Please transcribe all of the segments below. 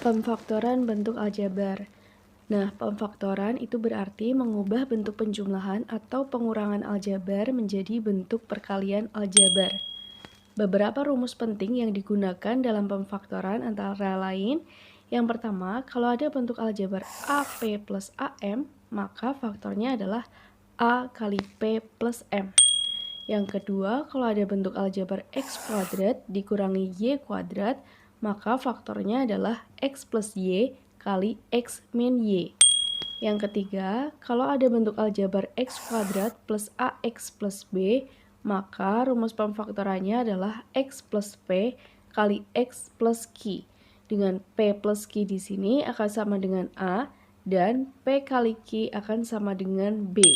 Pemfaktoran bentuk aljabar. Nah, pemfaktoran itu berarti mengubah bentuk penjumlahan atau pengurangan aljabar menjadi bentuk perkalian aljabar. Beberapa rumus penting yang digunakan dalam pemfaktoran antara lain, yang pertama, kalau ada bentuk aljabar AP plus AM, maka faktornya adalah A kali P plus M. Yang kedua, kalau ada bentuk aljabar X kuadrat dikurangi Y kuadrat, maka faktornya adalah X plus Y kali X min Y. Yang ketiga, kalau ada bentuk aljabar X kuadrat plus AX plus B, maka rumus pemfaktorannya adalah X plus P kali X plus Q. Dengan P plus Q di sini akan sama dengan A, dan P kali Q akan sama dengan B.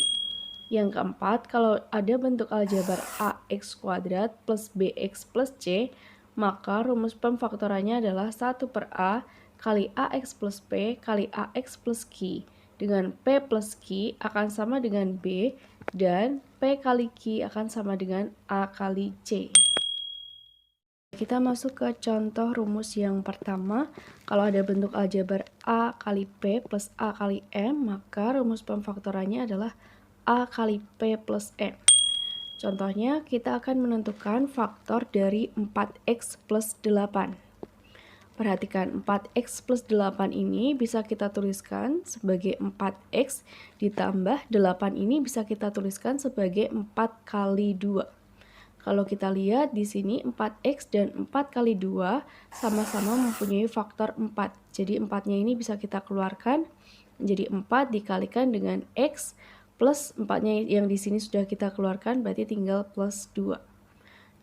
Yang keempat, kalau ada bentuk aljabar AX kuadrat plus BX plus C, maka rumus pemfaktorannya adalah 1 per A kali AX plus P kali AX plus Q. Dengan P plus Q akan sama dengan B, dan P kali Q akan sama dengan A kali C. Kita masuk ke contoh rumus yang pertama. Kalau ada bentuk aljabar A kali P plus A kali M, maka rumus pemfaktorannya adalah A kali P plus M. Contohnya, kita akan menentukan faktor dari 4X plus 8. Perhatikan, 4X plus 8 ini bisa kita tuliskan sebagai 4X ditambah 8 ini bisa kita tuliskan sebagai 4 kali 2. Kalau kita lihat di sini 4X dan 4 kali 2 sama-sama mempunyai faktor 4. Jadi 4-nya ini bisa kita keluarkan menjadi 4 dikalikan dengan X plus 4-nya yang di sini sudah kita keluarkan, berarti tinggal plus 2.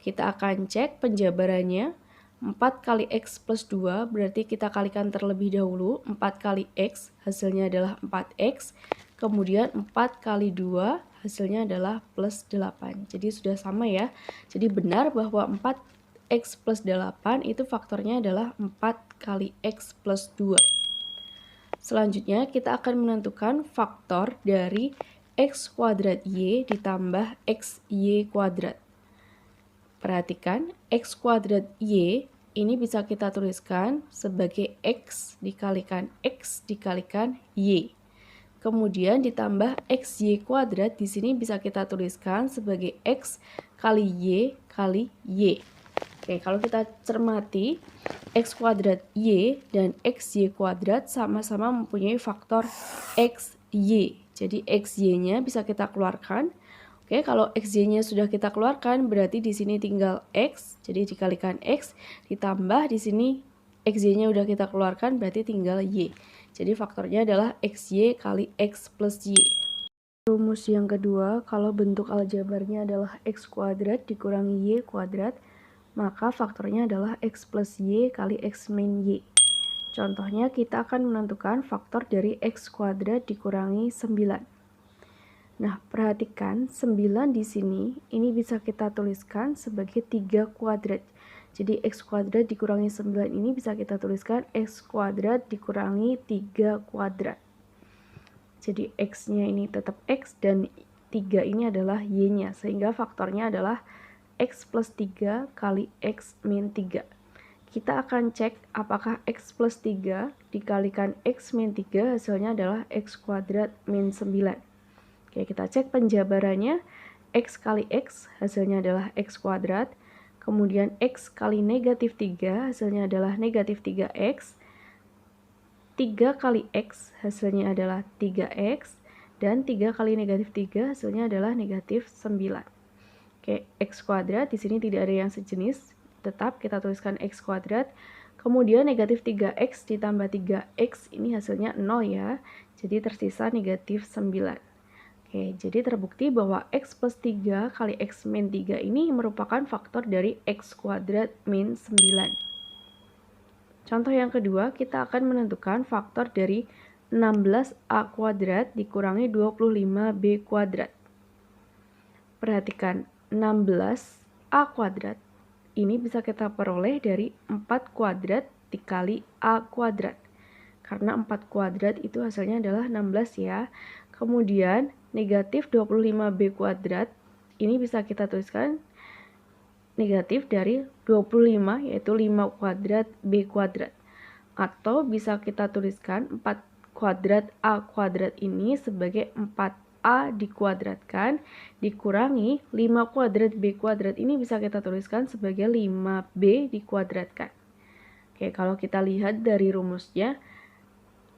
Kita akan cek penjabarannya. 4 kali X plus 2 berarti kita kalikan terlebih dahulu. 4 kali X hasilnya adalah 4X. Kemudian 4 kali 2 hasilnya adalah plus 8. Jadi sudah sama ya. Jadi benar bahwa 4X plus 8 itu faktornya adalah 4 kali X plus 2. Selanjutnya kita akan menentukan faktor dari X kuadrat Y ditambah XY kuadrat. Perhatikan, X kuadrat Y ini bisa kita tuliskan sebagai X dikalikan Y. Kemudian ditambah XY kuadrat di sini bisa kita tuliskan sebagai X kali Y kali Y. Oke, kalau kita cermati, X kuadrat Y dan XY kuadrat sama-sama mempunyai faktor XY. Jadi XY-nya bisa kita keluarkan. Oke, kalau XY-nya sudah kita keluarkan, berarti di sini tinggal X. Jadi dikalikan X, ditambah di sini XY-nya udah kita keluarkan, berarti tinggal Y. Jadi faktornya adalah XY kali X plus Y. Rumus yang kedua, kalau bentuk aljabarnya adalah X kuadrat dikurangi Y kuadrat, maka faktornya adalah X plus Y kali X min Y. Contohnya, kita akan menentukan faktor dari X kuadrat dikurangi 9. Nah, perhatikan 9 di sini, ini bisa kita tuliskan sebagai 3 kuadrat. Jadi X kuadrat dikurangi 9 ini bisa kita tuliskan X kuadrat dikurangi 3 kuadrat. Jadi X-nya ini tetap X dan 3 ini adalah Y-nya, sehingga faktornya adalah X plus 3 kali X min 3. Kita akan cek apakah X plus 3 dikalikan X min 3 hasilnya adalah X kuadrat min 9. Oke, kita cek penjabarannya. X kali X hasilnya adalah X kuadrat. Kemudian X kali negatif 3 hasilnya adalah negatif 3X. 3 kali X hasilnya adalah 3X. Dan 3 kali negatif 3 hasilnya adalah negatif 9. Oke, X kuadrat di sini tidak ada yang sejenis. Tetap kita tuliskan X kuadrat. Kemudian negatif 3X ditambah 3X ini hasilnya 0 ya. Jadi tersisa negatif 9. Oke, jadi terbukti bahwa X plus 3 kali X min 3 ini merupakan faktor dari X kuadrat min 9. Contoh yang kedua, kita akan menentukan faktor dari 16A kuadrat dikurangi 25B kuadrat. Perhatikan, 16A kuadrat ini bisa kita peroleh dari 4 kuadrat dikali A kuadrat. Karena 4 kuadrat itu hasilnya adalah 16 ya. Kemudian negatif 25B kuadrat ini bisa kita tuliskan negatif dari 25 yaitu 5 kuadrat B kuadrat. Atau bisa kita tuliskan 4 kuadrat A kuadrat ini sebagai 4A dikuadratkan dikurangi 5 kuadrat B kuadrat ini bisa kita tuliskan sebagai 5B dikuadratkan. Oke, kalau kita lihat dari rumusnya,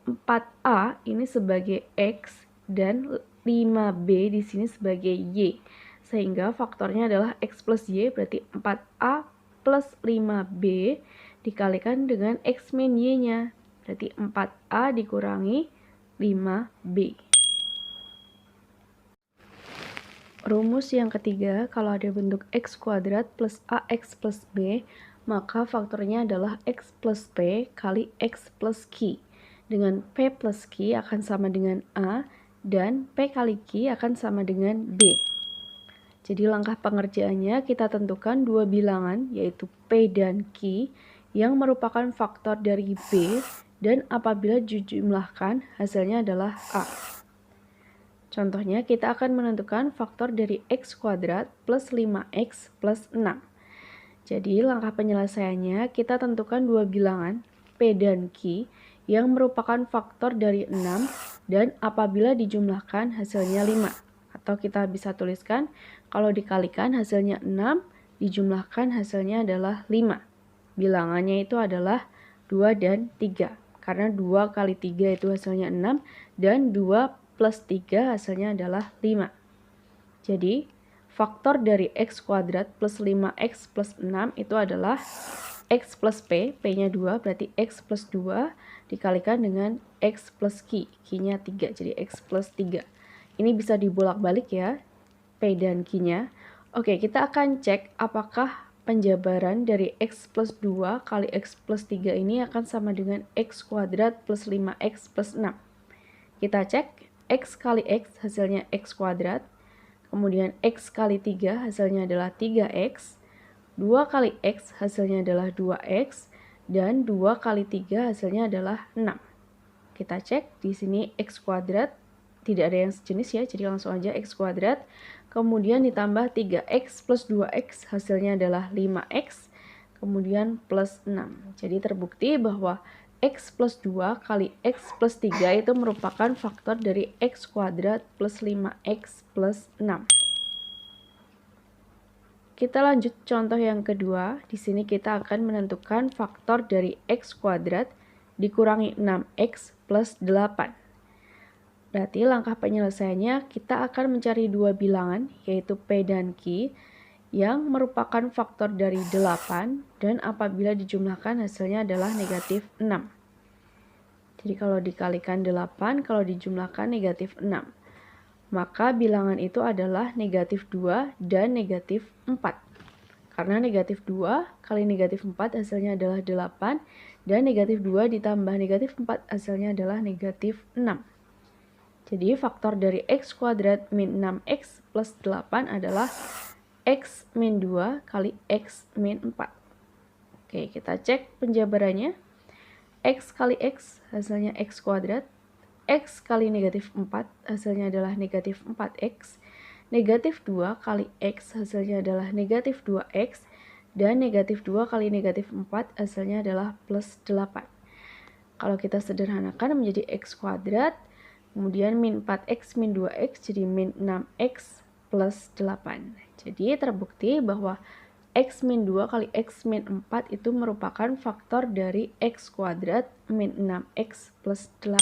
4A ini sebagai X dan 5B di sini sebagai Y. Sehingga faktornya adalah X plus Y, berarti 4A plus 5B dikalikan dengan X min Y-nya. Berarti 4A dikurangi 5B. Rumus yang ketiga, kalau ada bentuk X kuadrat plus AX plus B, maka faktornya adalah X plus P kali X plus Q. Dengan P plus Q akan sama dengan A, dan P kali Q akan sama dengan B. Jadi langkah pengerjaannya kita tentukan dua bilangan, yaitu P dan Q, yang merupakan faktor dari B, dan apabila dijumlahkan hasilnya adalah A. Contohnya kita akan menentukan faktor dari X kuadrat plus 5X plus 6. Jadi langkah penyelesaiannya kita tentukan dua bilangan P dan Q yang merupakan faktor dari 6 dan apabila dijumlahkan hasilnya 5. Atau kita bisa tuliskan kalau dikalikan hasilnya 6, dijumlahkan hasilnya adalah 5. Bilangannya itu adalah 2 dan 3. Karena 2 kali 3 itu hasilnya 6 dan 2 plus 3 hasilnya adalah 5. Jadi faktor dari X kuadrat plus 5X plus 6 itu adalah X plus P, P-nya 2, berarti X plus 2 dikalikan dengan X plus Q, Q-nya 3, jadi X plus 3. Ini bisa dibolak-balik ya, P dan Q-nya. Oke, kita akan cek apakah penjabaran dari X plus 2 kali X plus 3 ini akan sama dengan X kuadrat plus 5X plus 6. Kita cek, X kali X hasilnya X kuadrat, kemudian X kali 3 hasilnya adalah 3X, 2 kali X hasilnya adalah 2X, dan 2 kali 3 hasilnya adalah 6. Kita cek, di sini X kuadrat, tidak ada yang sejenis ya, jadi langsung aja X kuadrat, kemudian ditambah 3X plus 2X hasilnya adalah 5X, kemudian plus 6. Jadi terbukti bahwa X plus 2 kali X plus 3 itu merupakan faktor dari X kuadrat plus 5X plus 6. Kita lanjut contoh yang kedua. Di sini kita akan menentukan faktor dari X kuadrat dikurangi 6X plus 8. Berarti langkah penyelesaiannya kita akan mencari dua bilangan, yaitu P dan Q, yang merupakan faktor dari 8, dan apabila dijumlahkan hasilnya adalah negatif 6. Jadi kalau dikalikan 8, kalau dijumlahkan negatif 6. Maka bilangan itu adalah negatif 2 dan negatif 4. Karena negatif 2 kali negatif 4 hasilnya adalah 8, dan negatif 2 ditambah negatif 4 hasilnya adalah negatif 6. Jadi faktor dari X kuadrat min 6X plus 8 adalah X min 2 kali X min 4. Oke, kita cek penjabarannya. X kali X hasilnya X kuadrat. X kali negatif 4 hasilnya adalah negatif 4X. Negatif 2 kali X hasilnya adalah negatif 2X. Dan negatif 2 kali negatif 4 hasilnya adalah plus 8. Kalau kita sederhanakan menjadi X kuadrat, kemudian min 4X min 2X jadi min 6X plus 8. Jadi terbukti bahwa X min 2 kali X min 4 itu merupakan faktor dari X kuadrat min 6X plus 8.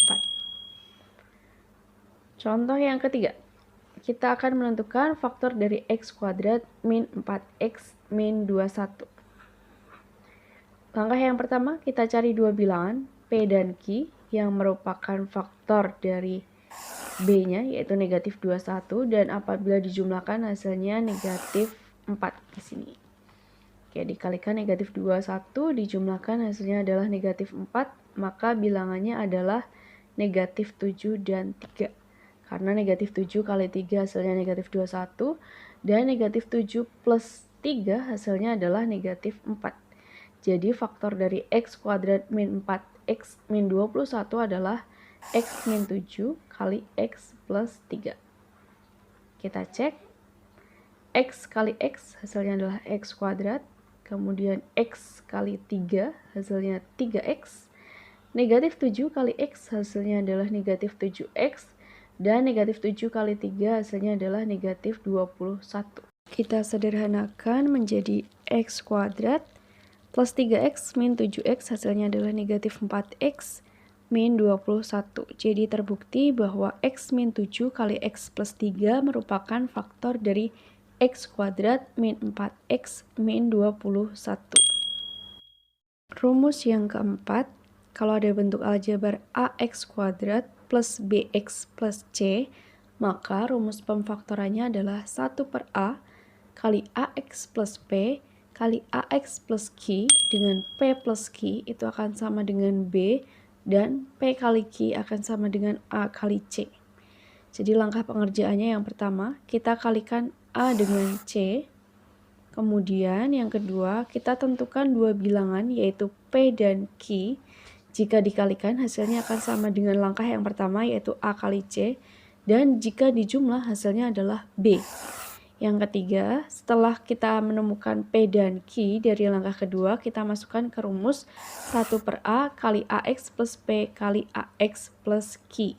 Contoh yang ketiga, kita akan menentukan faktor dari X kuadrat min 4X min 21. Langkah yang pertama, kita cari dua bilangan P dan Q yang merupakan faktor dari B-nya, yaitu negatif 21, dan apabila dijumlahkan hasilnya negatif 4 di sini. Oke, dikalikan negatif 21, dijumlahkan hasilnya adalah negatif 4, maka bilangannya adalah negatif 7 dan 3. Karena negatif 7 kali 3 hasilnya negatif 21, dan negatif 7 plus 3 hasilnya adalah negatif 4. Jadi faktor dari X kuadrat min 4X min 21 adalah X min 7 kali X plus 3. Kita cek. X kali X hasilnya adalah X kuadrat. Kemudian X kali 3 hasilnya 3X. Negatif 7 kali X hasilnya adalah negatif 7X. Dan negatif 7 kali 3 hasilnya adalah negatif 21. Kita sederhanakan menjadi X kuadrat plus 3X min 7X hasilnya adalah negatif 4X min 21. Jadi terbukti bahwa X min 7 kali X plus 3 merupakan faktor dari X kuadrat min 4X min 21. Rumus yang keempat, kalau ada bentuk aljabar AX kuadrat plus BX plus C, maka rumus pemfaktorannya adalah 1 per A kali AX plus P kali AX plus Q dengan P plus Q itu akan sama dengan B, dan P kali Q akan sama dengan A kali C. Jadi langkah pengerjaannya yang pertama, kita kalikan A dengan C. Kemudian yang kedua, kita tentukan dua bilangan yaitu P dan Q. Jika dikalikan hasilnya akan sama dengan langkah yang pertama yaitu A kali C. Dan jika dijumlah hasilnya adalah B. Yang ketiga, setelah kita menemukan P dan Q dari langkah kedua, kita masukkan ke rumus 1 per A kali AX plus P kali AX plus Q.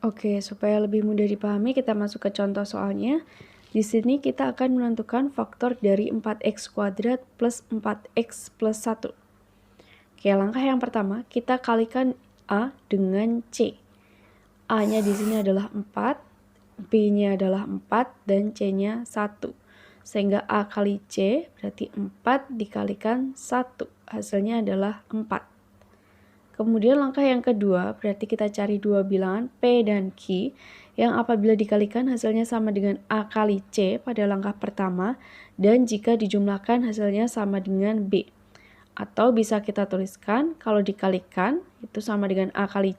Oke, supaya lebih mudah dipahami, kita masuk ke contoh soalnya. Di sini kita akan menentukan faktor dari 4X kuadrat plus 4X plus 1. Oke, langkah yang pertama, kita kalikan A dengan C. A-nya di sini adalah 4. B-nya adalah 4 dan C-nya 1. Sehingga A kali C berarti 4 dikalikan 1. Hasilnya adalah 4. Kemudian langkah yang kedua berarti kita cari dua bilangan P dan Q yang apabila dikalikan hasilnya sama dengan A kali C pada langkah pertama dan jika dijumlahkan hasilnya sama dengan B. Atau bisa kita tuliskan kalau dikalikan itu sama dengan A kali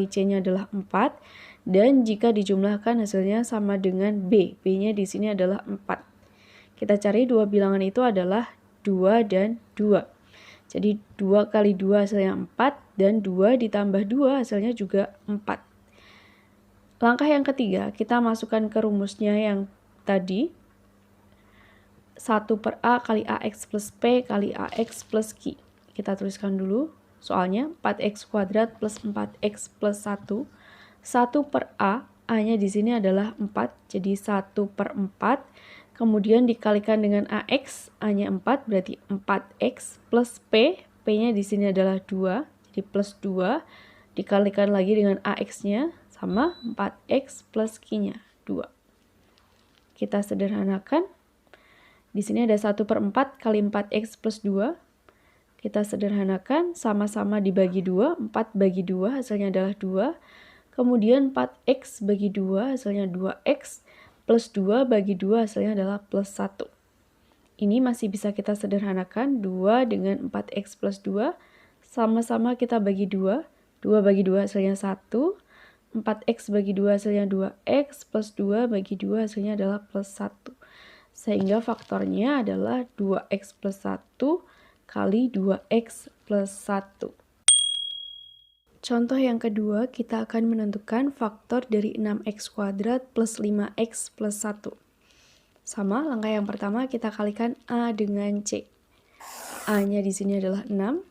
C-nya adalah 4. Dan jika dijumlahkan hasilnya sama dengan B. B-nya di sini adalah 4. Kita cari dua bilangan itu adalah 2 dan 2. Jadi 2 kali 2 hasilnya 4 dan 2 ditambah 2 hasilnya juga 4. Langkah yang ketiga, kita masukkan ke rumusnya yang tadi. 1 per A kali AX plus P kali AX plus Q. Kita tuliskan dulu soalnya 4X kuadrat plus 4X plus 1. 1 per A, A-nya di sini adalah 4, jadi 1 per 4. Kemudian dikalikan dengan AX, A-nya 4, berarti 4X plus P, P-nya di sini adalah 2, jadi plus 2. Dikalikan lagi dengan AX-nya, sama 4X plus Q-nya, 2. Kita sederhanakan. Di sini ada 1 per 4 kali 4X plus 2. Kita sederhanakan, sama-sama dibagi 2, 4 bagi 2, hasilnya adalah 2. Kemudian 4X bagi 2 hasilnya 2X, plus 2 bagi 2 hasilnya adalah plus 1. Ini masih bisa kita sederhanakan, 2 dengan 4X plus 2, sama-sama kita bagi 2, 2 bagi 2 hasilnya 1, 4X bagi 2 hasilnya 2X, plus 2 bagi 2 hasilnya adalah plus 1. Sehingga faktornya adalah 2X plus 1 kali 2X plus 1. Contoh yang kedua, kita akan menentukan faktor dari 6x kuadrat plus 5x plus 1. Sama, langkah yang pertama kita kalikan A dengan C. A-nya di sini adalah 6,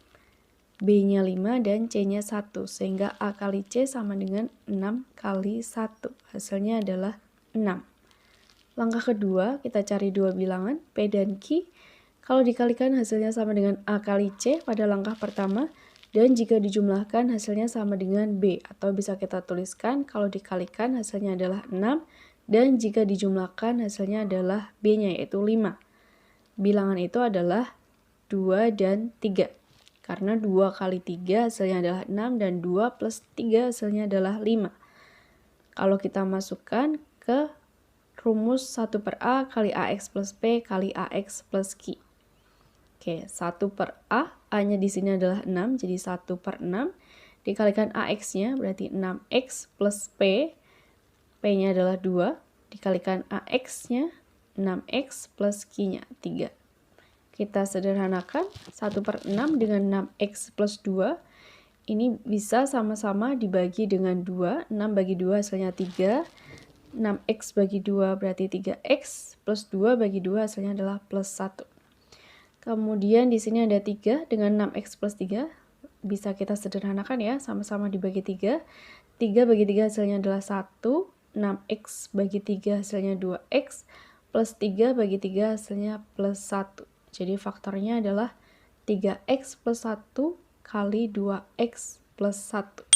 B-nya 5, dan C-nya 1. Sehingga A kali C sama dengan 6 kali 1. Hasilnya adalah 6. Langkah kedua, kita cari dua bilangan P dan Q. Kalau dikalikan hasilnya sama dengan A kali C pada langkah pertama. Dan jika dijumlahkan hasilnya sama dengan B, atau bisa kita tuliskan kalau dikalikan hasilnya adalah 6, dan jika dijumlahkan hasilnya adalah B-nya yaitu 5. Bilangan itu adalah 2 dan 3. Karena 2 kali 3 hasilnya adalah 6, dan 2 plus 3 hasilnya adalah 5. Kalau kita masukkan ke rumus 1 per A kali AX plus P kali AX plus Q. Oke, 1 per A, A-nya di sini adalah 6, jadi 1 per 6. Dikalikan AX-nya berarti 6X plus P, P-nya adalah 2. Dikalikan AX-nya 6X plus Q-nya 3. Kita sederhanakan, 1 per 6 dengan 6X plus 2. Ini bisa sama-sama dibagi dengan 2. 6 bagi 2 hasilnya 3. 6X bagi 2 berarti 3X, plus 2 bagi 2 hasilnya adalah plus 1. Kemudian di sini ada 3 dengan 6x plus 3. bisa kita sederhanakan ya, sama-sama dibagi 3. 3 bagi 3 hasilnya adalah 1, 6x bagi 3 hasilnya 2x, plus 3 bagi 3 hasilnya plus 1. Jadi faktornya adalah 3x plus 1 kali 2x plus 1.